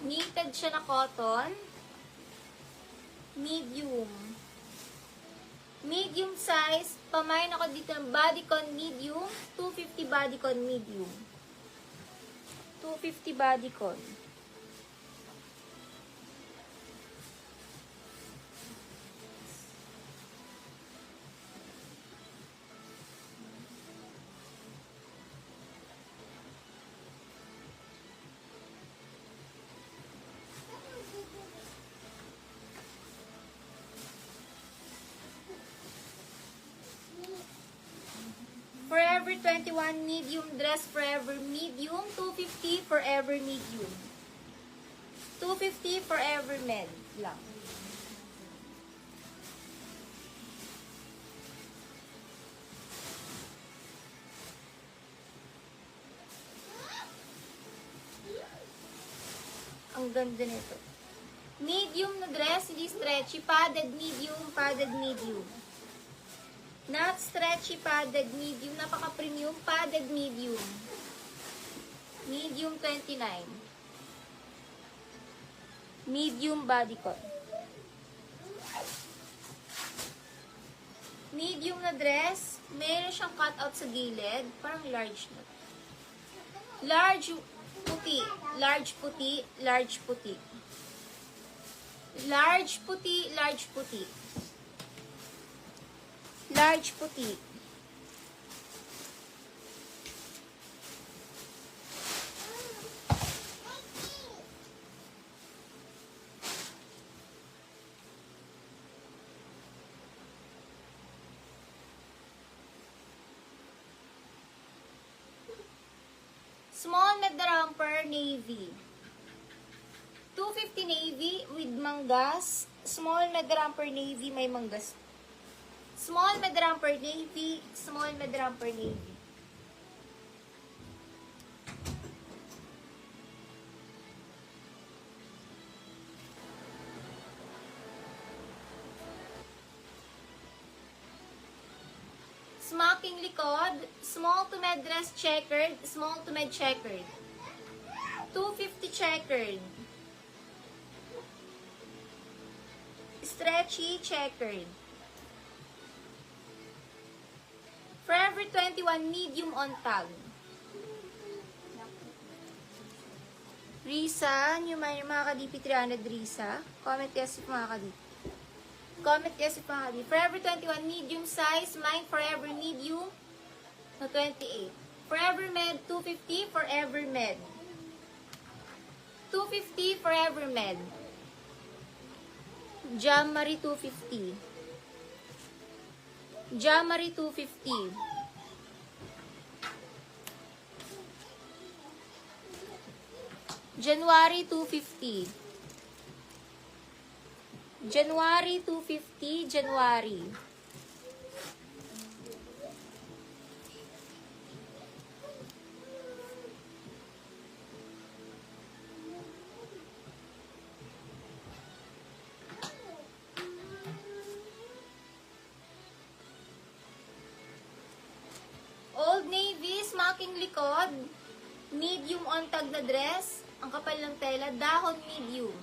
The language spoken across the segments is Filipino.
Knitted siya na cotton. Medium. Medium size. Pamain ako dito ng bodycon medium. 250 bodycon medium. 250 bodycon. Forever 21 medium dress, forever medium, 250 forever medium. 250 forever med lang. Ang ganda nito. Medium na dress, hindi stretchy, padded medium, padded medium. Not stretchy, padded medium. Napaka-premium, padded medium. Medium 29. Medium bodycon. Medium na dress. Meron siyang cutout sa gilid. Parang large na. Large puti. Large puti. Large puti. Large puti. Large puti. Large puti. Small mid-romper navy. 250 navy with manggas. Small mid-romper navy may manggas. Small mid-romper navy, small mid-romper navy. Smocking likod, small to mid dress checkered, small to mid checkered. 250 checkered. Stretchy checkered. Forever 21 medium on tag. Risa, yung mga ka-DP 300 Risa. Comment yes if mga ka-DP. Comment yes if mga ka-DP. Forever 21 medium size. Mine forever medium na 28. Forever med 250. Forever med. 250 forever med. Jamari 250. Jamari 250. January 250. January 250. January. Old Navy, smocking likod, medium on tag na dress, ang kapal ng tela, dahon medium.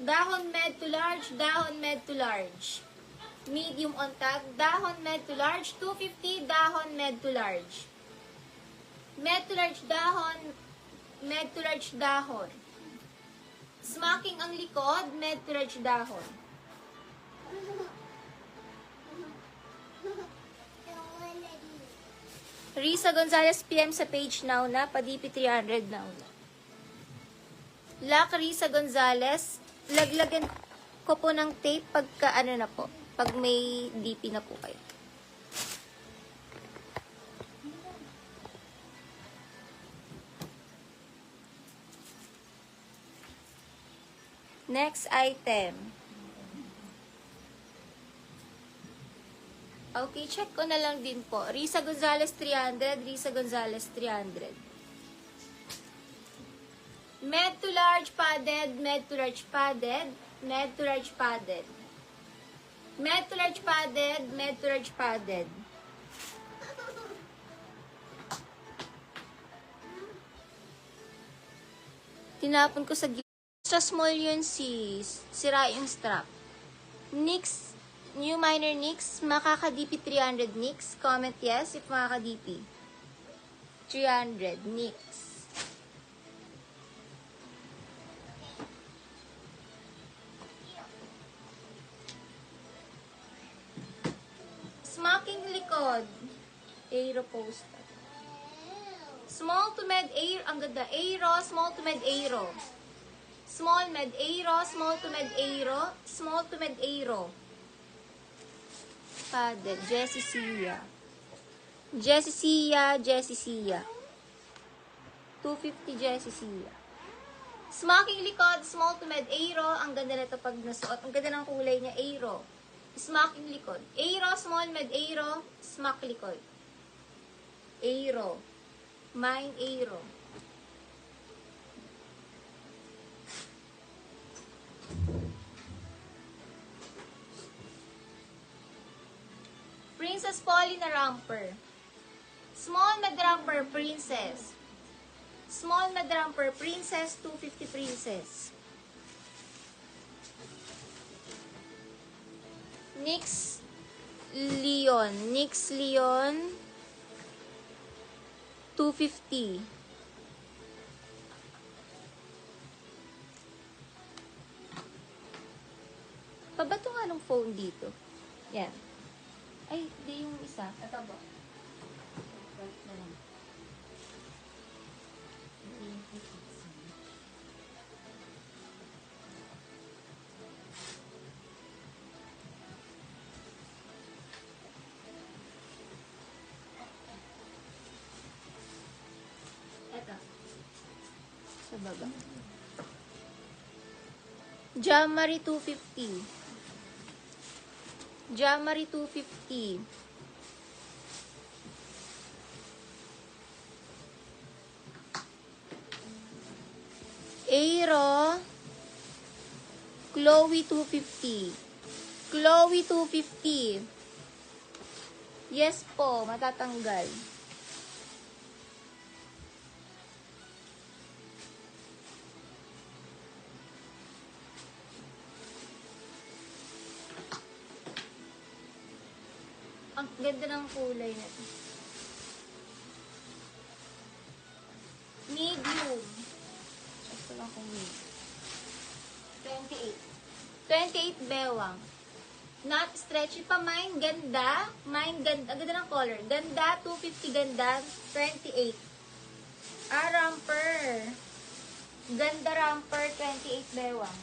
Dahon med to large, dahon med to large. Medium on tag, dahon med to large, 250, dahon med to large. Med to large dahon, med to large dahon. Smocking ang likod, med to large dahon. Risa Gonzalez PM sa page now na, pa-DP 300 now na. Lak Risa Gonzalez, laglagan ko po ng tape pagka ano na po, pag may DP na po kayo. Next item. Okay, check ko na lang din po. Risa Gonzalez 300, Risa Gonzalez 300. Med to large padded, med to large padded, med to large padded. Med to large padded, med to large padded. Tinapon ko sa extra small yun, sis. Sira yung strap. Nix, new minor Nix, makaka-DP 300 Nix. Comment yes if makaka-DP. 300 Nix. Smacking likod. Aero poster. Small to med aero. Ang ganda. Aero, small to med aero. Small med aero, small to med aero, small to med aero. Paddle. Jessie Sia. Jessie Sia, Jessie Sia. 250 Jessie Sia. Smacking likod, small to med aero. Ang ganda nito pag nasuot. Ang ganda ng kulay niya, aero. Smacking likod. Aero, small med aero, smack likod. Aero. Mine aero. Princess Paulina Ramper. Small med ramper, princess. Small med ramper, princess, 250 princess. Nix Leon. Nix Leon. 250. Pabato nga ng phone dito. Yan. Ay, hindi yung isa. Ito ba? Right na lang. Ito. Sa baba. Jamari 250. Jamari 250. Aero. Chloe 250. Chloe 250. Yes po, matatanggal. Ang ganda ng kulay na ito. Medium. Check ko lang kung medium. 28 bewang. Not stretchy pa. Mine ganda. Mine ganda. Ang ganda ng color. Ganda. 250 ganda. 28. Ramper. Ganda ramper. 28 bewang.